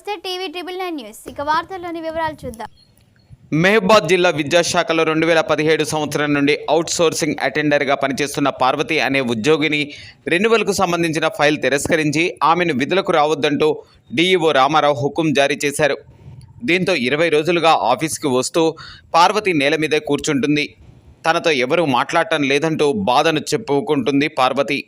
నమస్తే TV triple 9 news ఇక వార్తల్లోని వివరాలు చూద్దాం. మహబూబాద్ జిల్లా విద్యాశాఖలో 2017 సంవత్సరం నుండి అవుట్ సోర్సింగ్ అటెండర్గా పనిచేస్తున్న పార్వతి అనే ఉద్యోగిని రెన్యువల్కు సంబంధించిన ఫైల్ తిరస్కరించి ఆమెను విధులకు రావద్దంటూ డీఈఓ రామారావు హుకుం జారీ చేశారు. దీంతో 20 రోజులుగా ఆఫీస్కి వస్తూ పార్వతి నేల మీదే కూర్చుంటుంది. తనతో ఎవరూ మాట్లాడటం లేదంటూ బాధను చెప్పుకుంటుంది పార్వతి.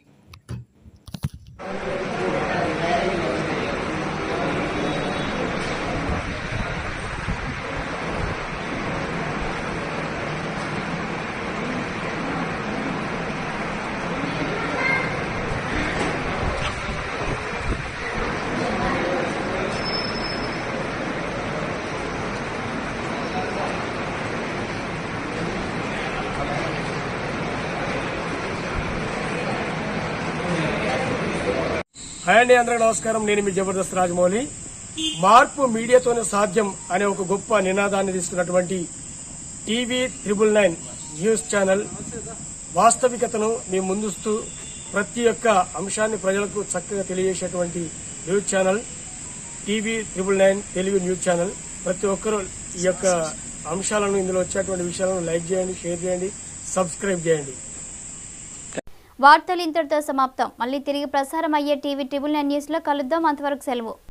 హాయ్ అండి, అందరికీ నమస్కారం. నేను మీ జబర్దస్త్ రాజమౌళి. మార్పు మీడియాతోనే సాధ్యం అనే ఒక గొప్ప నినాదాన్ని తీసుకున్నటువంటి టీవీ 999 న్యూస్ ఛానల్ వాస్తవికతను మీ ముందుస్తూ ప్రతి ఒక్క అంశాన్ని ప్రజలకు చక్కగా తెలియజేసేటువంటి news channel TV 999 Telugu news channel. ప్రతి ఒక్కరూ ఈ యొక్క అంశాలను, ఇందులో వచ్చేటువంటి విషయాలను లైక్ చేయండి, షేర్ చేయండి, సబ్స్క్రైబ్ చేయండి. వార్తలు ఇంతటితో సమాప్తం. మళ్ళీ తిరిగి ప్రసారం అయ్యే టీవీ ట్రిబుల్ 9 న్యూస్లో కలుద్దాం. అంతవరకు సెలవు.